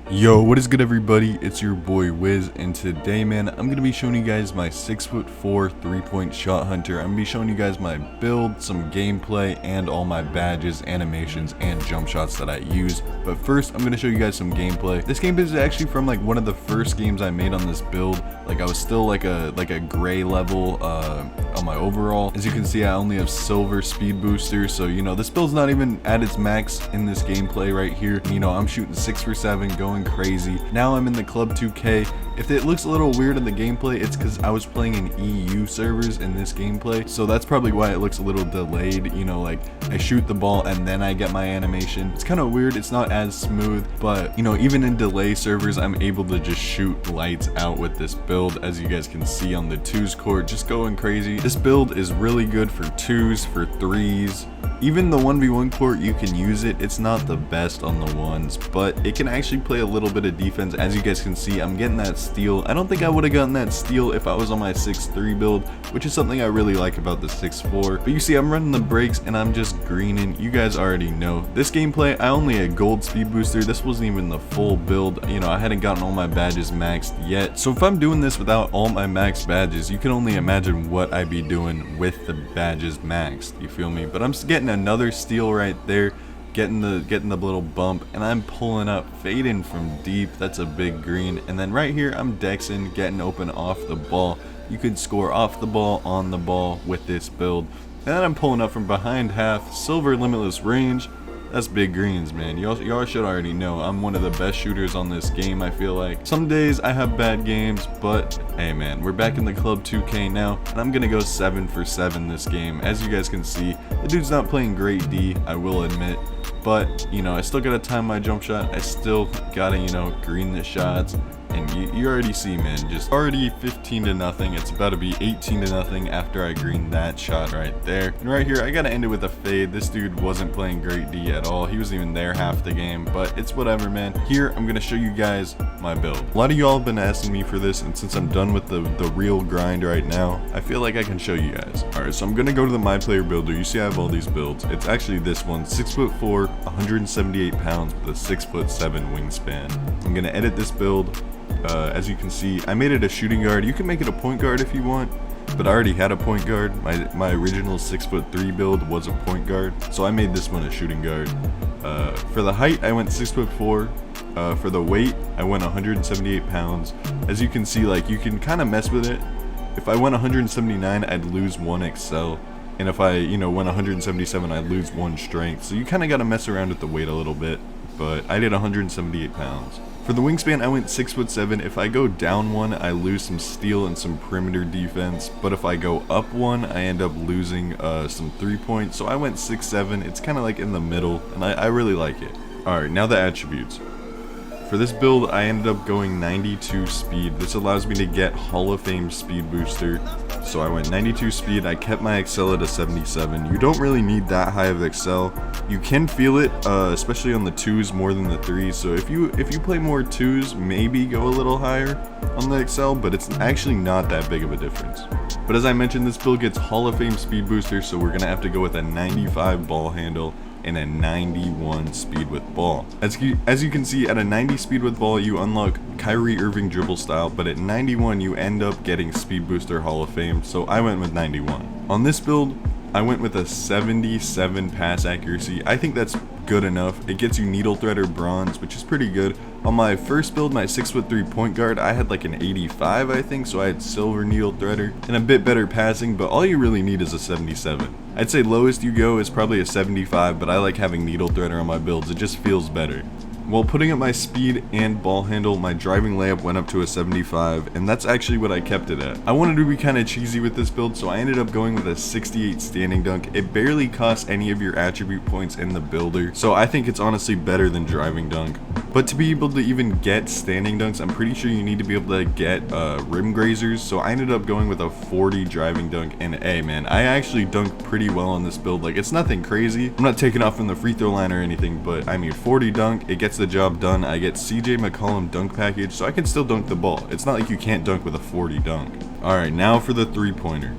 Yo, what is good everybody? It's your boy Wiz, and today, man, I'm gonna be showing you guys my 6'4" 3-point shot hunter. I'm gonna be showing you guys my build, some gameplay, and all my badges, animations, and jump shots that I use. But first, I'm gonna show you guys some gameplay. This gameplay is actually from like one of the first games I made on this build. Like I was still like a gray level on my overall. As you can see, I only have silver speed booster, so you know this build's not even at its max in this gameplay right here. You know, I'm shooting 6 for 7, going crazy. Now I'm in the Club 2K. If it looks a little weird in the gameplay, it's because I was playing in EU servers in this gameplay, so that's probably why it looks a little delayed. You know, like I shoot the ball and then I get my animation. It's kind of weird. It's not as smooth, but you know, even in delay servers, I'm able to just shoot lights out with this build. As you guys can see on the 2s court, just going crazy. This build is really good for 2s, for 3s. Even the 1v1 court, you can use it. It's not the best on the 1s, but it can actually play a little bit of defense. As you guys can see, I'm getting that steal. I don't think I would have gotten that steal if I was on my 6'3 build, which is something I really like about the 6'4. But you see, I'm running the brakes and I'm just greening. You guys already know. This gameplay, I only had gold speed booster. This wasn't even the full build. You know, I hadn't gotten all my badges maxed yet. So if I'm doing this without all my max badges, you can only imagine what I'd be doing with the badges maxed. You feel me? But I'm getting another steal right there. Getting the little bump, and I'm pulling up, fading from deep. That's a big green. And then right here, I'm dexing, getting open off the ball. You could score off the ball, on the ball with this build. And then I'm pulling up from behind half, silver limitless range. That's big greens, man. Y'all should already know I'm one of the best shooters on this game. I feel like some days I have bad games, but hey man, we're back in the Club 2K now, and I'm gonna go 7 for 7 this game. As you guys can see, the dude's not playing great D, I will admit, but you know, I still gotta time my jump shot. I still gotta, you know, green the shots. And you already see, man, just already 15-0. It's about to be 18-0 after I green that shot right there. And right here, I gotta end it with a fade. This dude wasn't playing great D at all. He wasn't even there half the game, but it's whatever, man. Here, I'm gonna show you guys my build. A lot of y'all have been asking me for this, and since I'm done with the real grind right now, I feel like I can show you guys. Alright, so I'm gonna go to the My Player builder. You see I have all these builds. It's actually this one, 6'4", 178 pounds with a 6'7" wingspan. I'm gonna edit this build. As you can see, I made it a shooting guard. You can make it a point guard if you want, but I already had a point guard. My original 6'3" build was a point guard, so I made this one a shooting guard. For the height, I went 6'4". For the weight, I went 178 pounds. As you can see, like, you can kind of mess with it. If I went 179, I'd lose 1 excel. And if I, you know, went 177, I'd lose 1 strength. So you kind of got to mess around with the weight a little bit, but I did 178 pounds. For the wingspan, I went 6'7". If I go down 1, I lose some steal and some perimeter defense. But if I go up 1, I end up losing some 3-point. So I went 6'7". It's kind of like in the middle, and I really like it. Alright, now the attributes. For this build, I ended up going 92 speed. This allows me to get Hall of Fame speed booster. So I went 92 speed. I kept my excel at a 77. You don't really need that high of excel. You can feel it, especially on the 2s more than the 3s. So if you play more 2s, maybe go a little higher on the excel, but it's actually not that big of a difference. But as I mentioned, this build gets Hall of Fame speed booster, so we're gonna have to go with a 95 ball handle and a 91 speed with ball. As you can see, at a 90 speed with ball, you unlock Kyrie Irving dribble style, but at 91, you end up getting speed booster Hall of Fame, so I went with 91. On this build, I went with a 77 pass accuracy. I think that's good enough. It gets you needle threader bronze, which is pretty good. On my first build, my 6'3" point guard, I had like an 85, I think, so I had silver needle threader and a bit better passing, but all you really need is a 77. I'd say lowest you go is probably a 75, but I like having needle threader on my builds. It just feels better. While putting up my speed and ball handle, my driving layup went up to a 75, and that's actually what I kept it at. I wanted to be kind of cheesy with this build, so I ended up going with a 68 standing dunk. It barely costs any of your attribute points in the builder, so I think it's honestly better than driving dunk. But to be able to even get standing dunks, I'm pretty sure you need to be able to get rim grazers, so I ended up going with a 40 driving dunk, and hey man, I actually dunked pretty well on this build. Like, it's nothing crazy. I'm not taking off from the free throw line or anything, but I mean, 40 dunk, it gets the job done. I get CJ McCollum dunk package, so I can still dunk the ball. It's not like you can't dunk with a 40 dunk. Alright, now for the three-pointer.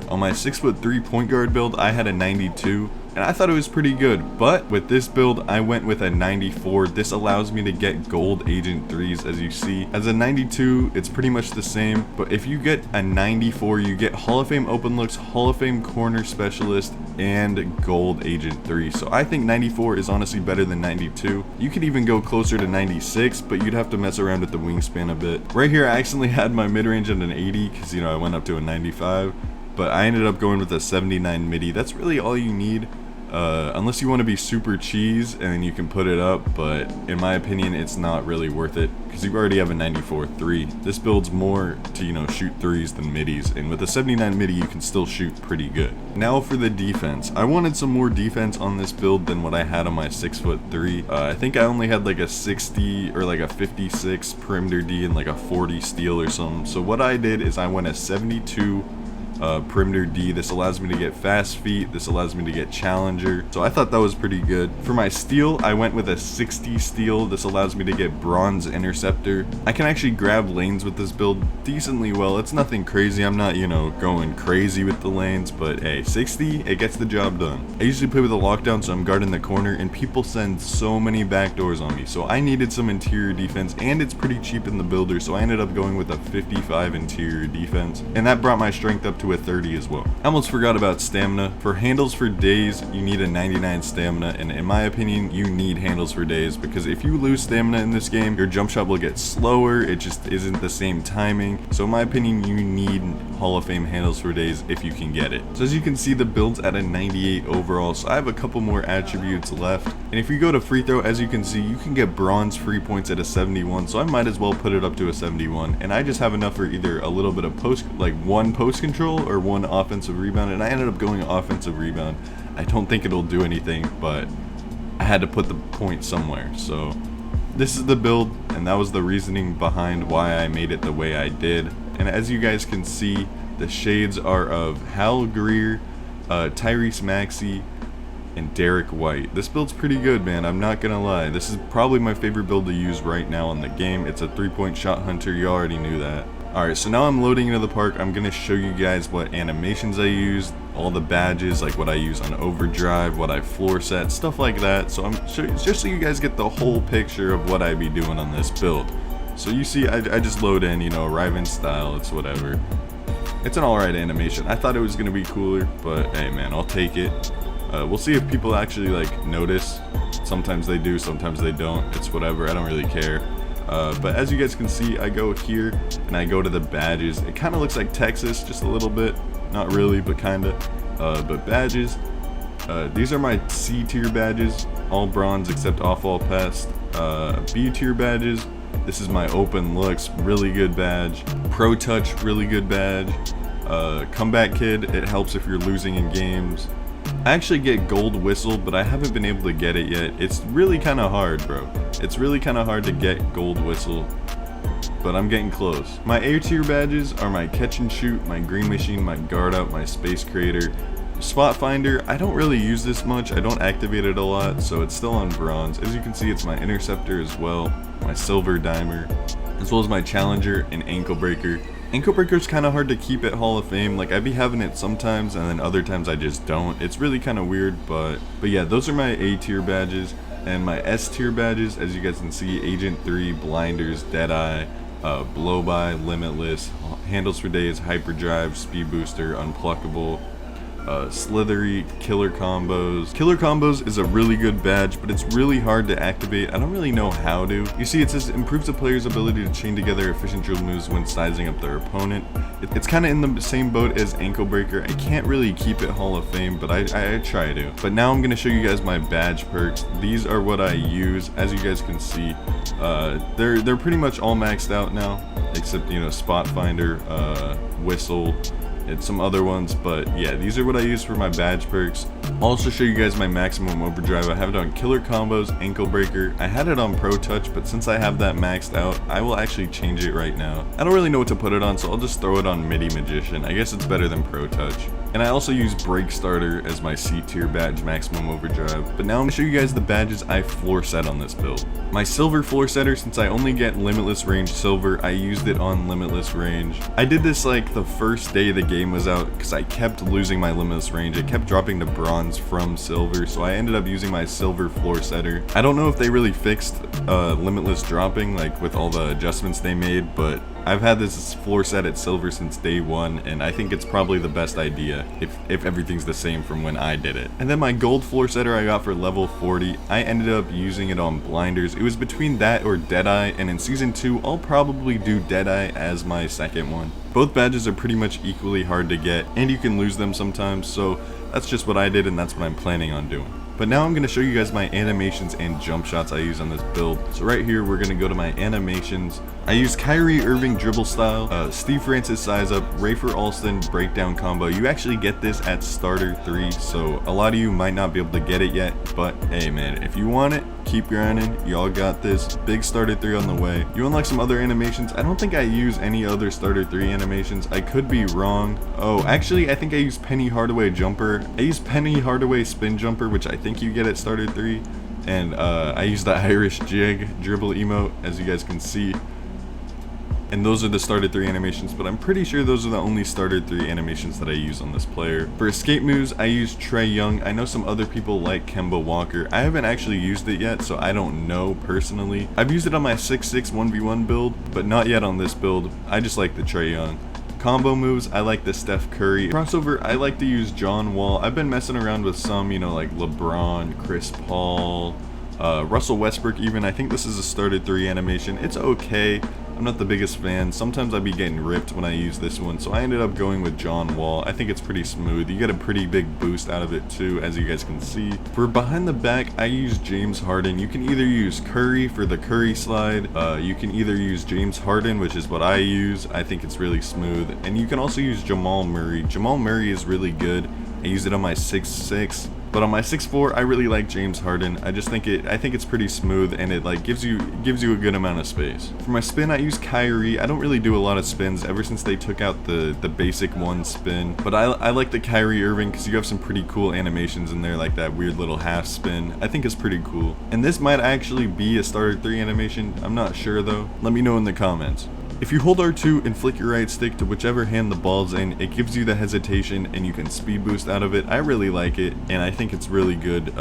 On my 6'3" point guard build, I had a 92. and I thought it was pretty good. But with this build, I went with a 94. This allows me to get gold agent 3s, as you see. As a 92, it's pretty much the same, but if you get a 94, you get Hall of Fame open looks, Hall of Fame corner specialist, and gold agent 3. So I think 94 is honestly better than 92. You could even go closer to 96, but you'd have to mess around with the wingspan a bit. Right here, I accidentally had my mid-range at an 80 because, you know, I went up to a 95, but I ended up going with a 79 midi. That's really all you need. Unless you want to be super cheese and then you can put it up, but in my opinion it's not really worth it because you already have a 94 3. This builds more to, you know, shoot 3s than middies, and with a 79 midi you can still shoot pretty good. Now for the defense. I wanted some more defense on this build than what I had on my 6'3". I think I only had like a 60 or like a 56 perimeter D and like a 40 steal or something. So what I did is I went a 72 perimeter D. This allows me to get fast feet. This allows me to get challenger. So I thought that was pretty good. For my steal, I went with a 60 steal. This allows me to get bronze interceptor. I can actually grab lanes with this build decently well. It's nothing crazy. I'm not, you know, going crazy with the lanes, but hey, 60, it gets the job done. I usually play with a lockdown, so I'm guarding the corner, and people send so many backdoors on me. So I needed some interior defense, and it's pretty cheap in the builder, so I ended up going with a 55 interior defense, and that brought my strength up to a 30 as well. I almost forgot about stamina. For handles for days, you need a 99 stamina, and in my opinion, you need handles for days, because if you lose stamina in this game, your jump shot will get slower. It just isn't the same timing. So in my opinion, you need Hall of Fame handles for days if you can get it. So as you can see, the build's at a 98 overall, so I have a couple more attributes left. And if you go to free throw, as you can see, you can get bronze free points at a 71, so I might as well put it up to a 71. And I just have enough for either a little bit of post, like one post control or one offensive rebound, and I ended up going offensive rebound. I don't think it'll do anything, but I had to put the point somewhere. So this is the build, and that was the reasoning behind why I made it the way I did. And as you guys can see, the shades are of Hal Greer, Tyrese Maxey, and Derek White. This build's pretty good, man. I'm not gonna lie. This is probably my favorite build to use right now in the game. It's a 3-point shot hunter. You already knew that. Alright, so now I'm loading into the park. I'm gonna show you guys what animations I use, all the badges, like what I use on overdrive, what I floor set, stuff like that. So I'm just so you guys get the whole picture of what I be doing on this build. So you see, I just load in, you know, arrive in style. It's whatever. It's an alright animation. I thought it was gonna be cooler, but hey, man, I'll take it. We'll see if people actually like notice. Sometimes they do, sometimes they don't. It's whatever. I don't really care. But as you guys can see, I go here and I go to the badges. It kind of looks like Texas, just a little bit. Not really, but kind of. But badges. These are my C tier badges, all bronze except off-all pest. B tier badges. This is my open looks, really good badge. Pro touch, really good badge. Comeback kid, it helps if you're losing in games. I actually get gold whistle, but I haven't been able to get it yet. It's really kind of hard, bro. It's really kind of hard to get gold whistle, but I'm getting close. My A tier badges are my catch and shoot, my green machine, my guard up, my space creator. Spot finder, I don't really use this much. I don't activate it a lot, so it's still on bronze. As you can see, it's my interceptor as well, my silver dimer, as well as my challenger and ankle breaker. Ankle breaker is kind of hard to keep at Hall of Fame. Like, I be having it sometimes, and then other times I just don't. It's really kind of weird, but yeah, those are my A tier badges. And my S tier badges, as you guys can see, Agent 3, Blinders, Deadeye, Blow By, Limitless, Handles for Days, Hyperdrive, Speed Booster, Unpluckable, Slithery, Killer Combos. Killer Combos is a really good badge, but it's really hard to activate. I don't really know how to. You see, it says improves a player's ability to chain together efficient drill moves when sizing up their opponent. It's kind of in the same boat as Ankle Breaker. I can't really keep it Hall of Fame, but I try to. But now I'm going to show you guys my badge perks. These are what I use. As you guys can see, they're pretty much all maxed out now, except, you know, Spot Finder, Whistle, and some other ones. But yeah, these are what I use for my badge perks. I'll also show you guys my maximum overdrive. I have it on Killer Combos, Ankle Breaker. I had it on Pro Touch, but since I have that maxed out, I will actually change it right now. I don't really know what to put it on, so I'll just throw it on Midi Magician. I guess it's better than Pro Touch. And I also use Break Starter as my C tier badge, Maximum Overdrive. But now I'm going to show you guys the badges I floor set on this build. My Silver floor setter, since I only get Limitless Range Silver, I used it on Limitless Range. I did this like the first day the game was out because I kept losing my Limitless Range. It kept dropping to Bronze from Silver, so I ended up using my Silver floor setter. I don't know if they really fixed Limitless dropping, like with all the adjustments they made, but I've had this floor set at Silver since day one, and I think it's probably the best idea if everything's the same from when I did it. And then my Gold floor setter I got for level 40, I ended up using it on Blinders. It was between that or Deadeye, and in Season 2, I'll probably do Deadeye as my second one. Both badges are pretty much equally hard to get, and you can lose them sometimes, so that's just what I did, and that's what I'm planning on doing. But now I'm going to show you guys my animations and jump shots I use on this build. So right here, we're going to go to my animations. I use Kyrie Irving dribble style, Steve Francis size up, Rafer Alston breakdown combo. You actually get this at starter 3, so a lot of you might not be able to get it yet, but hey man, if you want it, keep grinding, y'all got this. Big starter 3 on the way. You unlock some other animations. I don't think I use any other starter 3 animations. I could be wrong. Oh, actually I think I use Penny Hardaway jumper. I use Penny Hardaway spin jumper, which I think you get at starter 3. And I use the Irish jig dribble emote, as you guys can see. And those are the starter 3 animations, but I'm pretty sure those are the only starter 3 animations that I use on this player. For escape moves, I use Trae Young. I know some other people like Kemba Walker. I haven't actually used it yet, so I don't know personally. I've used it on my 6'6" 1v1 build, but not yet on this build. I just like the Trae Young. Combo moves, I like the Steph Curry. Crossover, I like to use John Wall. I've been messing around with some, you know, like LeBron, Chris Paul, Russell Westbrook even. I think this is a starter 3 animation. It's okay. I'm not the biggest fan. Sometimes I'd be getting ripped when I use this one, so I ended up going with John Wall. I think it's pretty smooth. You get a pretty big boost out of it too, as you guys can see. For behind the back, I use James Harden. You can either use Curry for the Curry slide. You can either use James Harden, which is what I use. I think it's really smooth. And you can also use Jamal Murray. Jamal Murray is really good. I use it on my 6'6". But on my 6'4", I really like James Harden. I think it's pretty smooth, and it like gives you a good amount of space. For my spin, I use Kyrie. I don't really do a lot of spins ever since they took out the basic one spin. But I like the Kyrie Irving because you have some pretty cool animations in there, like that weird little half spin. I think it's pretty cool. And this might actually be a starter 3 animation. I'm not sure though. Let me know in the comments. If you hold R2 and flick your right stick to whichever hand the ball's in, it gives you the hesitation and you can speed boost out of it. I really like it, and I think it's really good.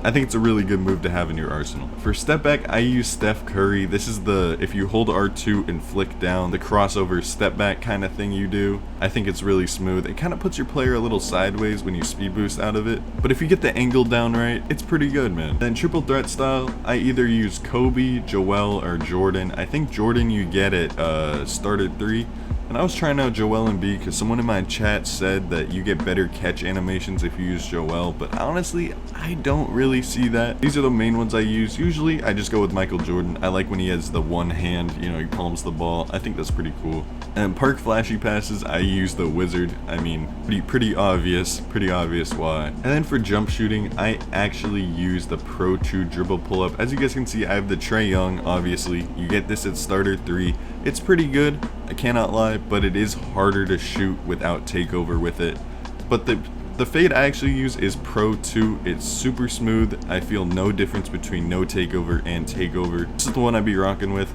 I think it's a really good move to have in your arsenal. For step back, I use Steph Curry. This is the, if you hold R2 and flick down, the crossover step back kind of thing you do. I think it's really smooth. It kind of puts your player a little sideways when you speed boost out of it. But if you get the angle down right, it's pretty good, man. Then triple threat style, I either use Kobe, Joel, or Jordan. I think Jordan you get at starter 3. And I was trying out Joel and B because someone in my chat said that you get better catch animations if you use Joel, but honestly, I don't really see that. These are the main ones I use. Usually, I just go with Michael Jordan. I like when he has the one hand, you know, he palms the ball. I think that's pretty cool. And park flashy passes, I use the Wizard. I mean, pretty obvious why. And then for jump shooting, I actually use the Pro 2 dribble pull-up. As you guys can see, I have the Trae Young, obviously. You get this at starter 3. It's pretty good, I cannot lie, but it is harder to shoot without takeover with it. But the fade I actually use is Pro 2. It's super smooth. I feel no difference between no takeover and takeover. This is the one I'd be rocking with.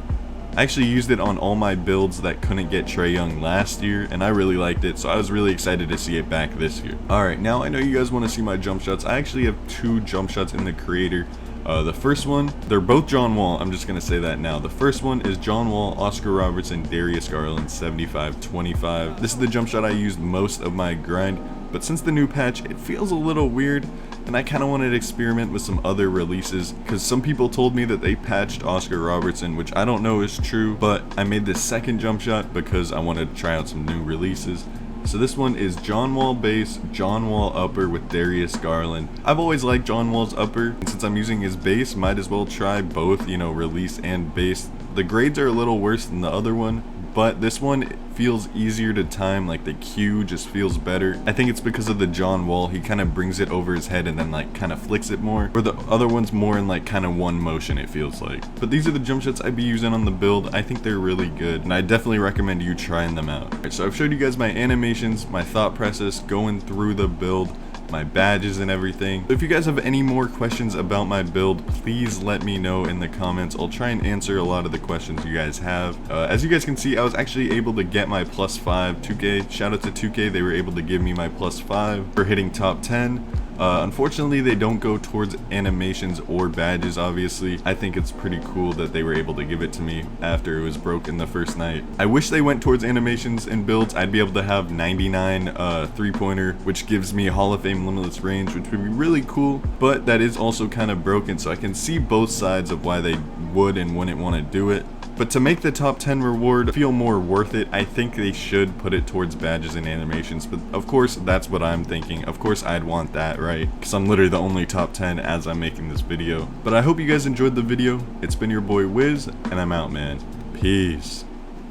I actually used it on all my builds that couldn't get Trae Young last year, and I really liked it, so I was really excited to see it back this year. Alright, now I know you guys want to see my jump shots. I actually have 2 jump shots in the creator. The first one, they're both John Wall. I'm just going to say that now. The first one is John Wall, Oscar Robertson, Darius Garland, 75-25. This is the jump shot I used most of my grind, but since the new patch, it feels a little weird, and I kind of wanted to experiment with some other releases, because some people told me that they patched Oscar Robertson, which I don't know is true, but I made this second jump shot because I wanted to try out some new releases. So this one is John Wall base, John Wall upper with Darius Garland. I've always liked John Wall's upper, and since I'm using his base, might as well try both, you know, release and base. The grades are a little worse than the other one, but this one feels easier to time. Like the cue just feels better. I think it's because of the John Wall. He kind of brings it over his head and then like kind of flicks it more, or the other one's more in like kind of one motion, it feels like. But these are the jump shots I'd be using on the build. I think they're really good, and I definitely recommend you trying them out. Alright, so I've showed you guys my animations, my thought process going through the build, my badges and everything. If you guys have any more questions about my build, please let me know in the comments. I'll try and answer a lot of the questions you guys have. As you guys can see, I was actually able to get my +5 2K. Shout out to 2K, they were able to give me my +5 for hitting top 10. Unfortunately, they don't go towards animations or badges, obviously. I think it's pretty cool that they were able to give it to me after it was broken the first night. I wish they went towards animations and builds. I'd be able to have 99 3-pointer, which gives me Hall of Fame limitless range, which would be really cool, but that is also kind of broken, so I can see both sides of why they would and wouldn't want to do it. But to make the top 10 reward feel more worth it, I think they should put it towards badges and animations. But of course, that's what I'm thinking. Of course, I'd want that, right? Because I'm literally the only top 10 as I'm making this video. But I hope you guys enjoyed the video. It's been your boy Wiz, and I'm out, man. Peace.